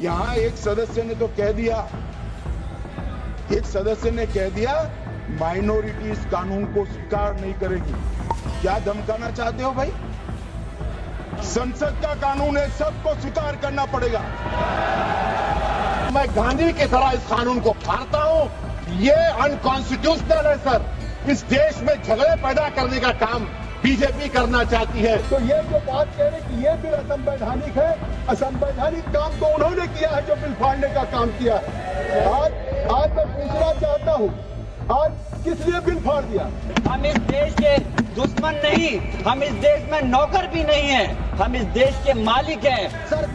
यहाँ एक सदस्य ने तो कह दिया, एक सदस्य ने कह दिया माइनॉरिटी इस कानून को स्वीकार नहीं करेगी। क्या धमकाना चाहते हो भाई? संसद का कानून है, सबको स्वीकार करना पड़ेगा। मैं गांधी की तरह इस कानून को फाड़ता हूं। ये अनकॉन्स्टिट्यूशनल है सर। इस देश में झगड़े पैदा करने का काम बीजेपी करना चाहती है। तो ये जो बात कह रहे कि ये बिल असंवैधानिक है, असंवैधानिक काम तो उन्होंने किया है जो बिल फाड़ने का काम किया है। आज मैं पूछना चाहता हूँ, आज किस लिए बिल फाड़ दिया? हम इस देश के दुश्मन नहीं, हम इस देश में नौकर भी नहीं है, हम इस देश के मालिक हैं। सर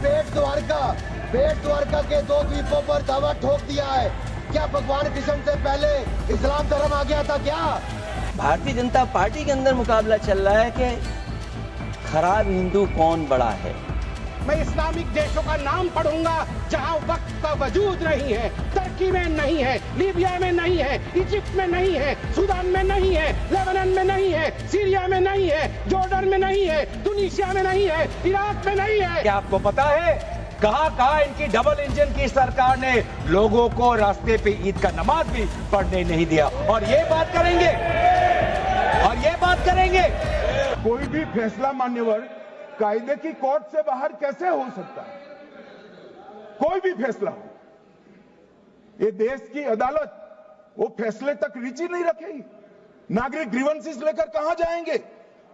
बेट द्वारका के 2 द्वीपों पर दावा ठोक दिया है। क्या भगवान कृष्ण से पहले इस्लाम धर्म आ गया था क्या? भारतीय जनता पार्टी के अंदर मुकाबला चल रहा है कि खराब हिंदू कौन बड़ा है। मैं इस्लामिक देशों का नाम पढ़ूंगा जहां वक्त का वजूद नहीं है, तुर्की में नहीं है, लीबिया में नहीं है, इजिप्ट में नहीं है, सूडान में नहीं है, लेबनान में नहीं है, सीरिया में नहीं है, जॉर्डन में नहीं है, तुनीसिया में नहीं है, इराक में नहीं है। क्या आपको पता है कहां इनकी डबल इंजन की सरकार ने लोगों को रास्ते पे ईद का नमाज भी पढ़ने नहीं दिया? और ये बात करेंगे कोई भी फैसला मान्यवर कायदे की कोर्ट से बाहर कैसे हो सकता है? कोई भी फैसला हो, ये देश की अदालत वो फैसले तक रुचि नहीं रखेगी। नागरिक ग्रीवेंसेस लेकर कहां जाएंगे?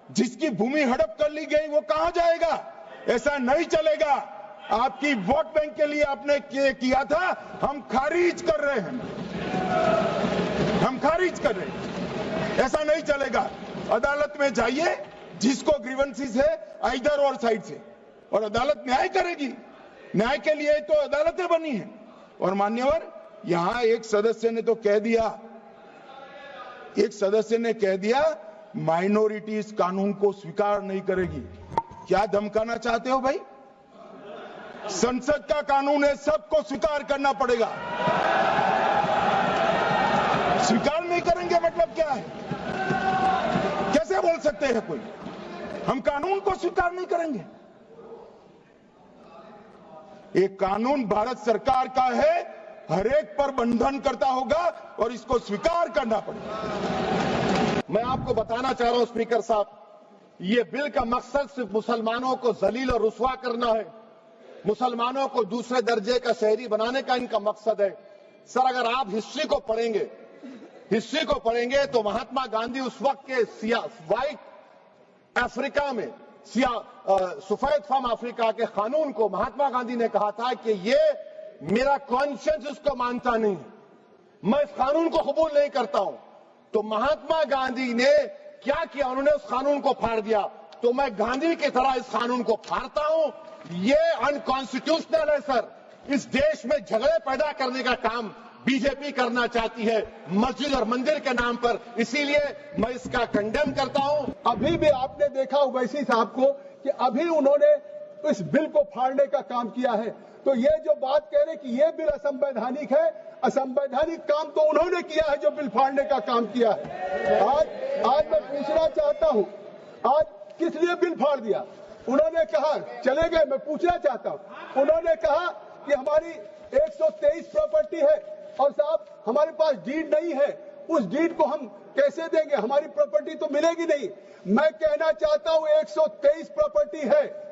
जिसकी भूमि हड़प कर ली गई वो कहां जाएगा? ऐसा नहीं चलेगा। आपकी वोट बैंक के लिए आपने किया था, हम खारिज कर रहे हैं, हम खारिज कर रहे हैं। ऐसा नहीं चलेगा। अदालत में जाइए, जिसको ग्रीवेंसेस है इधर और साइड से, और अदालत न्याय करेगी। न्याय के लिए तो अदालतें बनी हैं। और मान्यवर, यहां एक सदस्य ने तो कह दिया, एक सदस्य ने कह दिया माइनॉरिटी इस कानून को स्वीकार नहीं करेगी। क्या धमकाना चाहते हो भाई? संसद का कानून है, सबको स्वीकार करना पड़ेगा। स्वीकार नहीं करेंगे मतलब क्या है? कैसे बोल सकते हैं कोई? हम कानून को स्वीकार नहीं करेंगे। एक कानून भारत सरकार का है, हर एक पर बंधन करता होगा और इसको स्वीकार करना पड़ेगा। मैं आपको बताना चाह रहा हूं स्पीकर साहब, ये बिल का मकसद सिर्फ मुसलमानों को जलील और रुस्वा करना है, मुसलमानों को दूसरे दर्जे का शहरी बनाने का इनका मकसद है। सर, अगर आप हिस्ट्री को पढ़ेंगे तो महात्मा गांधी उस वक्त के व्हाइट अफ्रीका में सफेद फम अफ्रीका के कानून को महात्मा गांधी ने कहा था कि ये मेरा कॉन्शियंस उसको मानता नहीं है, मैं इस कानून को कबूल नहीं करता हूं। तो महात्मा गांधी ने क्या किया? उन्होंने उस कानून को फाड़ दिया। तो मैं गांधी की तरह इस कानून को फाड़ता हूं। ये अनकॉन्स्टिट्यूशनल है सर। इस देश में झगड़े पैदा करने का काम बीजेपी करना चाहती है मस्जिद और मंदिर के नाम पर, इसीलिए मैं इसका कंडेम करता हूं। अभी भी आपने देखा ओवैसी साहब को कि अभी उन्होंने इस बिल को फाड़ने का काम किया है। तो ये जो बात कह रहे कि ये बिल असंवैधानिक है, असंवैधानिक काम तो उन्होंने किया है जो बिल फाड़ने का काम किया है। आज मैं पूछना चाहता हूं, आज किस लिए बिल फाड़ दिया? उन्होंने कहा, चले गए, मैं पूछना चाहता हूं, उन्होंने कहा कि हमारी 123 प्रॉपर्टी है और साहब हमारे पास डीड नहीं है, उस डीड को हम कैसे देंगे? हमारी प्रॉपर्टी तो मिलेगी नहीं। मैं कहना चाहता हूं 123 प्रॉपर्टी है,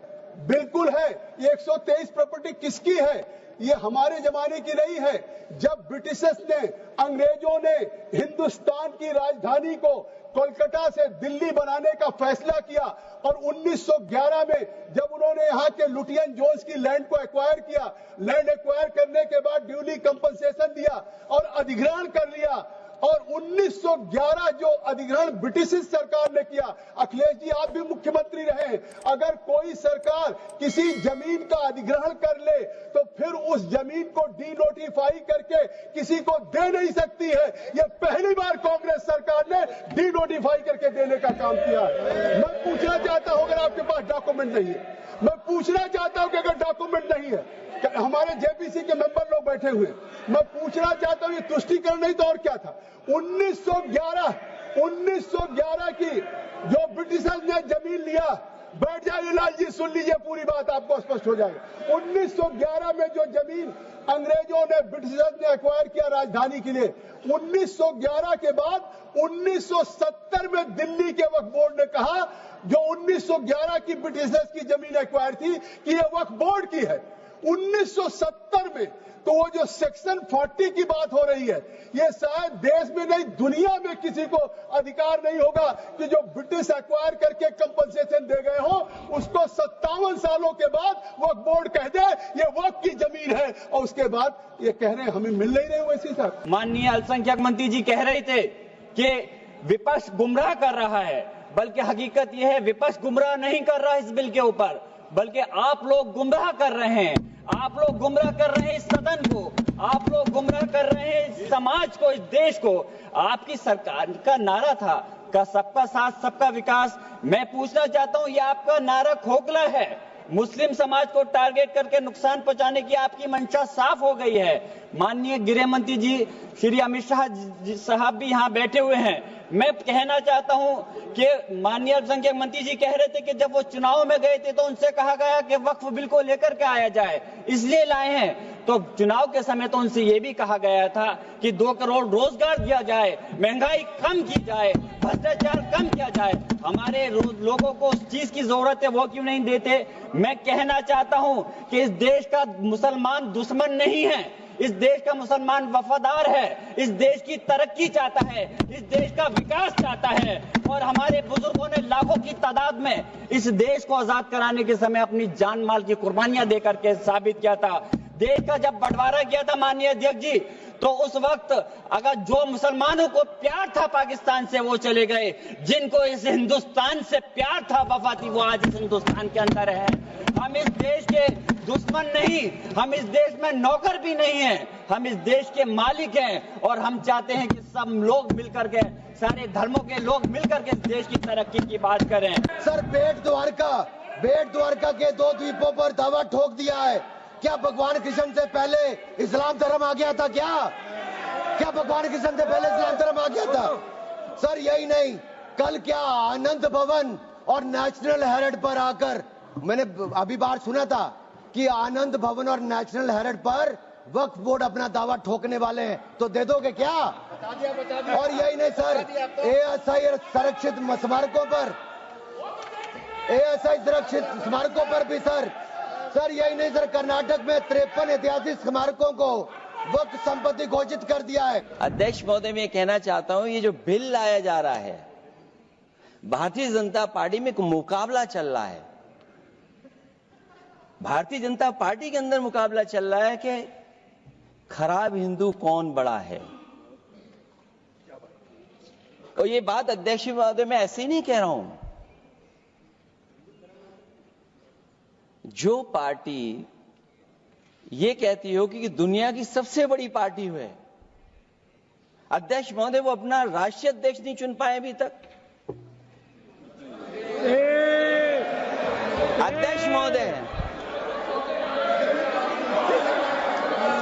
बिल्कुल है। ये 123 प्रॉपर्टी किसकी है? ये हमारे जमाने की नहीं है। जब ब्रिटिशर्स ने, अंग्रेजों ने हिंदुस्तान की राजधानी को कोलकाता से दिल्ली बनाने का फैसला किया और 1911 में जब उन्होंने यहाँ के लुटियन जोन्स की लैंड को एक्वायर किया, लैंड एक्वायर करने के बाद ड्यूली कंपनसेशन दिया और अधिग्रहण कर लिया। और 1911 जो अधिग्रहण ब्रिटिश सरकार ने किया, अखिलेश जी आप भी मुख्यमंत्री रहे हैं, अगर कोई सरकार किसी जमीन का अधिग्रहण कर ले तो फिर उस जमीन को डीनोटिफाई करके किसी को दे नहीं सकती है। यह पहली बार कांग्रेस सरकार ने डीनोटिफाई करके देने का काम किया। मैं पूछना चाहता हूं, अगर आपके पास डॉक्यूमेंट नहीं है, मैं पूछना चाहता हूं कि अगर डॉक्यूमेंट नहीं है, हमारे जेपीसी के मेंबर लोग बैठे हुए, मैं पूछना चाहता हूं ये तुष्टीकरण नहीं तो और क्या था? 1911 की जो ब्रिटिशर्स ने जमीन लिया बैठ जाइए लाल जी, सुन लीजिए पूरी बात, आपको स्पष्ट हो जाएगा। 1911 में जो जमीन अंग्रेजों ने, ब्रिटिशर्स ने एक्वायर किया राजधानी के लिए, 1911 के बाद 1970 में दिल्ली के वक्फ बोर्ड ने कहा, जो 1911 की ब्रिटिशर्स की जमीन एक्वायर थी, कि ये वक्फ बोर्ड की है। 1970 में तो वो जो सेक्शन 40 की बात हो रही है, ये शायद देश में नहीं दुनिया में किसी को अधिकार नहीं होगा कि जो ब्रिटिश एक्वायर करके कंपनसेशन दे गए हो, उसको 57 सालों के बाद वक्फ बोर्ड कह दे ये वक्फ की जमीन है, और उसके बाद ये कह रहे हैं हमें मिल नहीं रहे वैसी साहब। माननीय अल्पसंख्यक मंत्री जी कह रहे थे कि विपक्ष गुमराह कर रहा है, बल्कि हकीकत यह है विपक्ष गुमराह नहीं कर रहा इस बिल के ऊपर, बल्कि आप लोग गुमराह कर रहे हैं। आप लोग गुमराह कर रहे हैं इस सदन को, आप लोग गुमराह कर रहे हैं इस समाज को, इस देश को। आपकी सरकार का नारा था का सबका साथ सबका विकास। मैं पूछना चाहता हूं, ये आपका नारा खोखला है। मुस्लिम समाज को टारगेट करके नुकसान पहुंचाने की आपकी मंशा साफ हो गई है। माननीय गृह मंत्री जी श्री अमित शाह साहब भी यहाँ बैठे हुए हैं। मैं कहना चाहता हूं कि माननीय अल्पसंख्यक मंत्री जी कह रहे थे कि जब वो चुनाव में गए थे तो उनसे कहा गया कि वक्फ बिल को लेकर के आया जाए, इसलिए लाए हैं। तो चुनाव के समय तो उनसे ये भी कहा गया था कि 2 करोड़ रोजगार दिया जाए, महंगाई कम की जाए, भ्रष्टाचार कम किया जाए। हमारे लोगों को उस चीज की जरूरत है, वो क्यों नहीं देते? मैं कहना चाहता हूं कि इस देश का मुसलमान दुश्मन नहीं है, इस देश का मुसलमान वफादार है, इस देश की तरक्की चाहता है, इस देश का विकास चाहता है। और हमारे बुजुर्गों ने लाखों की तादाद में इस देश को आजाद कराने के समय अपनी जान माल की कुर्बानियां देकर के साबित किया था। देश का जब बंटवारा किया था माननीय अध्यक्ष जी, तो उस वक्त अगर जो मुसलमानों को प्यार था पाकिस्तान से वो चले गए, जिनको इस हिंदुस्तान से प्यार था, वफा थी, वो आज इस हिंदुस्तान के अंदर है। हम इस देश के दुश्मन नहीं, हम इस देश में नौकर भी नहीं हैं, हम इस देश के मालिक हैं। और हम चाहते हैं कि सब लोग मिलकर के, सारे धर्मों के लोग मिलकर के इस देश की तरक्की की बात करें। सर, बेट द्वारका के 2 द्वीपों पर दावा ठोक दिया है। क्या भगवान कृष्ण से पहले इस्लाम धर्म आ गया था? क्या भगवान कृष्ण से पहले इस्लाम धर्म आ गया था? सर, यही नहीं, कल क्या आनंद भवन और नेशनल हेरिटेज पर आकर मैंने अभी बार सुना था कि आनंद भवन और नेशनल हेरिटेज पर वक्फ बोर्ड अपना दावा ठोकने वाले हैं, तो दे दोगे क्या? और यही नहीं सर, एएसआई संरक्षित स्मारकों पर भी सर यही नहीं सर, कर्नाटक में 53 ऐतिहासिक स्मारकों को वक्फ संपत्ति घोषित कर दिया है। अध्यक्ष महोदय, मैं कहना चाहता हूं, ये जो बिल लाया जा रहा है, भारतीय जनता पार्टी में एक मुकाबला चल रहा है। भारतीय जनता पार्टी के अंदर मुकाबला चल रहा है कि खराब हिंदू कौन बड़ा है। और ये बात अध्यक्ष महोदय मैं ऐसे ही नहीं कह रहा हूं। जो पार्टी ये कहती हो कि दुनिया की सबसे बड़ी पार्टी है, अध्यक्ष महोदय वो अपना राष्ट्रीय अध्यक्ष नहीं चुन पाए अभी तक।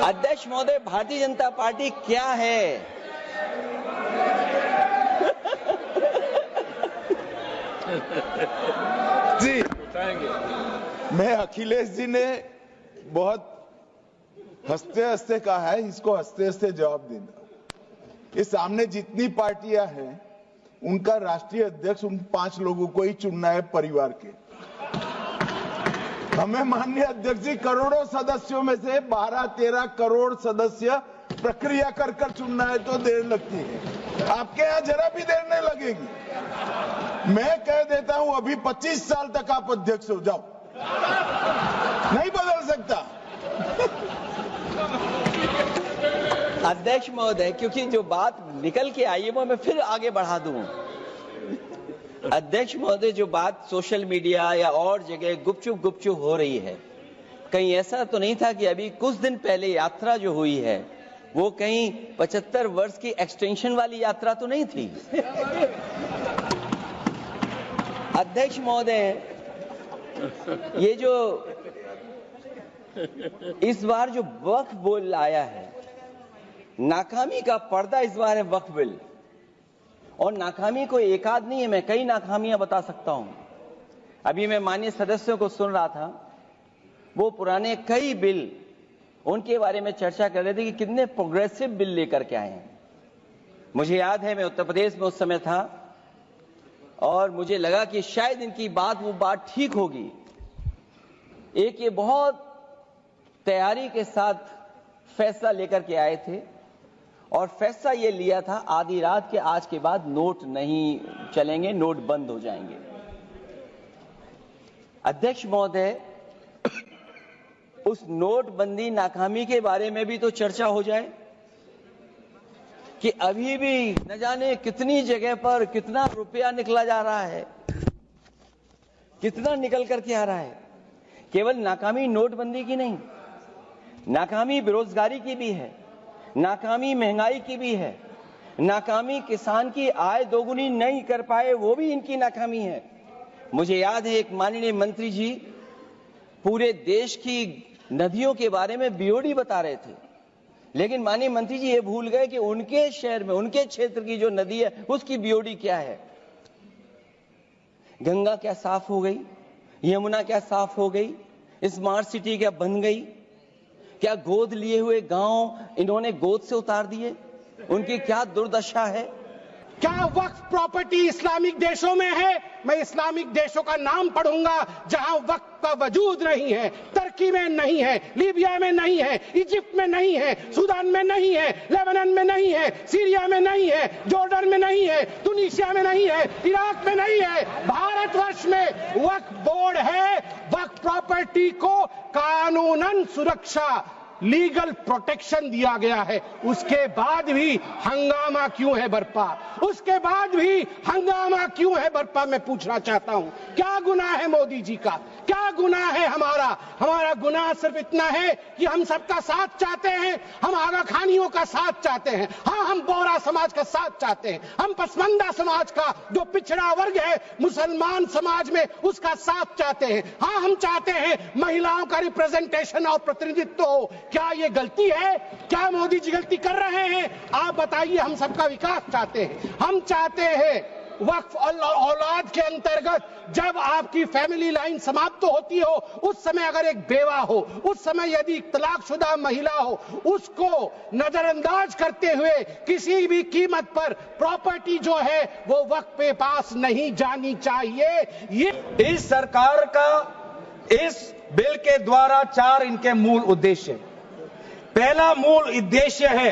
अध्यक्ष महोदय भारतीय जनता पार्टी क्या है? जी, मैं अखिलेश जी ने बहुत हंसते हंसते कहा है, इसको हंसते हंसते जवाब देना। इस सामने जितनी पार्टियां हैं उनका राष्ट्रीय अध्यक्ष उन 5 लोगों को ही चुनना है परिवार के। हमें माननीय अध्यक्ष जी करोड़ों सदस्यों में से 12-13 करोड़ सदस्य प्रक्रिया कर कर चुनना है तो देर लगती है। आपके यहां जरा भी देर नहीं लगेगी। मैं कह देता हूं अभी 25 साल तक आप अध्यक्ष हो जाओ, नहीं बदल सकता। अध्यक्ष महोदय, क्योंकि जो बात निकल के आई है वो मैं फिर आगे बढ़ा दूं। अध्यक्ष महोदय, जो बात सोशल मीडिया या और जगह गुपचुप हो रही है, कहीं ऐसा तो नहीं था कि अभी कुछ दिन पहले यात्रा जो हुई है वो कहीं 75 वर्ष की एक्सटेंशन वाली यात्रा तो नहीं थी? अध्यक्ष महोदय, ये जो इस बार जो वक्फ बिल आया है, नाकामी का पर्दा इस बार है वक्फ बिल। और नाकामी कोई एक आध नहीं है, मैं कई नाकामियां बता सकता हूं। अभी मैं माननीय सदस्यों को सुन रहा था, वो पुराने कई बिल उनके बारे में चर्चा कर रहे थे कि कितने प्रोग्रेसिव बिल लेकर के आए हैं। मुझे याद है मैं उत्तर प्रदेश में उस समय था और मुझे लगा कि शायद इनकी वो बात ठीक होगी। एक ये बहुत तैयारी के साथ फैसला लेकर के आए थे और फैसला ये लिया था आधी रात के आज के बाद नोट नहीं चलेंगे, नोट बंद हो जाएंगे। अध्यक्ष महोदय, उस नोटबंदी नाकामी के बारे में भी तो चर्चा हो जाए कि अभी भी न जाने कितनी जगह पर कितना रुपया निकला जा रहा है, कितना निकल करके आ रहा है। केवल नाकामी नोटबंदी की नहीं, नाकामी बेरोजगारी की भी है, नाकामी महंगाई की भी है, नाकामी किसान की आय दोगुनी नहीं कर पाए वो भी इनकी नाकामी है। मुझे याद है एक माननीय मंत्री जी पूरे देश की नदियों के बारे में बीओडी बता रहे थे, लेकिन माननीय मंत्री जी ये भूल गए कि उनके शहर में, उनके क्षेत्र की जो नदी है उसकी बीओडी क्या है। गंगा क्या साफ हो गई, यमुना क्या साफ हो गई, स्मार्ट सिटी क्या बन गई, क्या गोद लिए हुए गांव इन्होंने गोद से उतार दिए, उनकी क्या दुर्दशा है। क्या वक्फ प्रॉपर्टी इस्लामिक देशों में है? मैं इस्लामिक देशों का नाम पढ़ूंगा जहां वक्फ का वजूद नहीं है। तुर्की में नहीं है, लीबिया में नहीं है, इजिप्ट में नहीं है, सूडान में नहीं है, लेबनान में नहीं है, सीरिया में नहीं है, जॉर्डन में नहीं है, तुनीसिया में नहीं है, इराक में नहीं है। भारतवर्ष में वक्फ बोर्ड है। वक्फ प्रॉपर्टी को कानूनन सुरक्षा, लीगल प्रोटेक्शन दिया गया है। उसके बाद भी हंगामा क्यों है बरपा? उसके बाद भी हंगामा क्यों है बरपा? मैं पूछना चाहता हूं, क्या गुनाह है मोदी जी का? क्या गुनाह है हमारा? हमारा गुनाह सिर्फ इतना है कि हम सबका साथ चाहते हैं, हम आगा खानियों का साथ चाहते हैं, हाँ हम बोहरा समाज का साथ चाहते हैं, हम पसमानदा समाज का जो पिछड़ा वर्ग है मुसलमान समाज में उसका साथ चाहते हैं, हाँ हम चाहते हैं महिलाओं का रिप्रेजेंटेशन और प्रतिनिधित्व हो। क्या ये गलती है? क्या मोदी जी गलती कर रहे हैं? आप बताइए। हम सबका विकास चाहते हैं, हम चाहते हैं वक्फ औलाद के अंतर्गत जब आपकी फैमिली लाइन समाप्त होती हो उस समय अगर एक बेवा हो, उस समय यदि तलाकशुदा महिला हो, उसको नजरअंदाज करते हुए किसी भी कीमत पर प्रॉपर्टी जो है वो वक्फ पे पास नहीं जानी चाहिए। ये इस सरकार का इस बिल के द्वारा 4 इनके मूल उद्देश्य। पहला मूल उद्देश्य है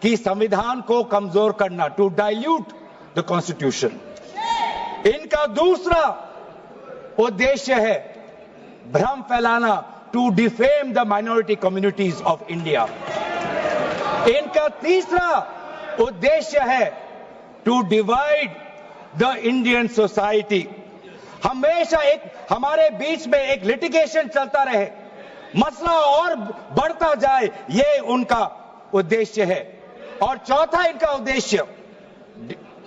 कि संविधान को कमजोर करना, टू डाइल्यूट द कॉन्स्टिट्यूशन। इनका दूसरा उद्देश्य है भ्रम फैलाना, to defame the minority communities of India. इनका तीसरा उद्देश्य है to divide the Indian society. हमेशा एक हमारे बीच में एक लिटिगेशन चलता रहे, मसला और बढ़ता जाए, ये उनका उद्देश्य है। और चौथा इनका उद्देश्य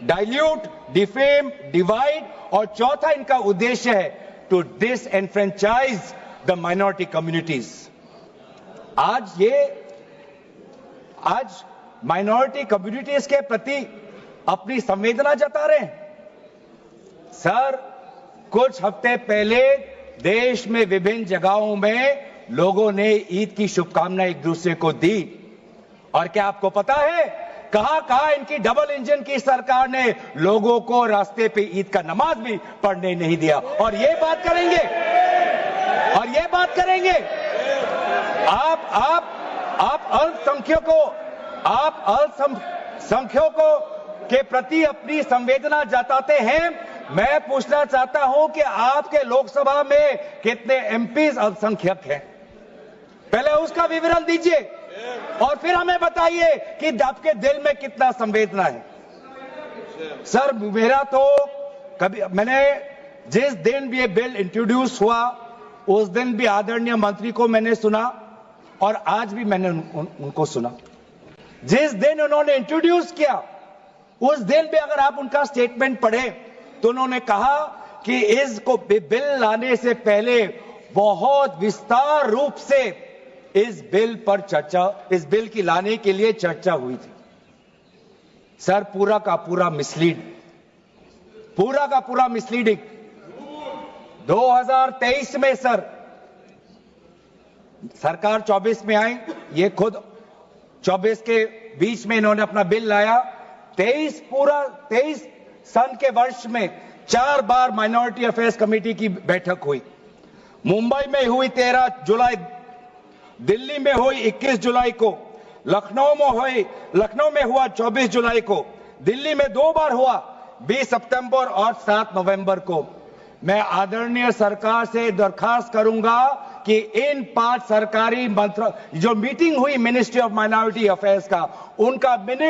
डाइल्यूट, डिफेम, डिवाइड, और चौथा इनका उद्देश्य है to disenfranchise the minority communities. आज माइनॉरिटी कम्युनिटीज के प्रति अपनी संवेदना जता रहे हैं। सर, कुछ हफ्ते पहले देश में विभिन्न जगहों में लोगों ने ईद की शुभकामनाएं एक दूसरे को दी, और क्या आपको पता है कहां इनकी डबल इंजन की सरकार ने लोगों को रास्ते पे ईद का नमाज भी पढ़ने नहीं दिया। और ये बात करेंगे आप अल्पसंख्यकों के प्रति अपनी संवेदना जताते हैं। मैं पूछना चाहता हूं कि आपके लोकसभा में कितने एमपीज अल्पसंख्यक हैं? पहले उसका विवरण दीजिए और फिर हमें बताइए कि आपके दिल में कितना संवेदना है। सर, मेरा तो मैंने जिस दिन भी ये बिल इंट्रोड्यूस हुआ उस दिन भी आदरणीय मंत्री को मैंने सुना और आज भी मैंने उनको सुना। जिस दिन उन्होंने इंट्रोड्यूस किया उस दिन भी अगर आप उनका स्टेटमेंट पढ़े तो उन्होंने कहा कि इसको बिल लाने से पहले बहुत विस्तार रूप से इस बिल की लाने के लिए चर्चा हुई थी। सर, पूरा का पूरा मिसलीडिंग। 2023 में सर सरकार 24 में आई, ये खुद 24 के बीच में इन्होंने अपना बिल लाया। 23 सन के वर्ष में 4 बार माइनॉरिटी अफेयर्स कमेटी की बैठक हुई। मुंबई में हुई 13 जुलाई, दिल्ली में हुई 21 जुलाई को, लखनऊ में हुआ 24 जुलाई को, दिल्ली में 2 बार हुआ 20 सितंबर और 7 नवंबर को। मैं आदरणीय सरकार से दरखास्त करूंगा कि इन 5 सरकारी जो मीटिंग हुई मिनिस्ट्री ऑफ माइनॉरिटी अफेयर्स का, उनका मिनट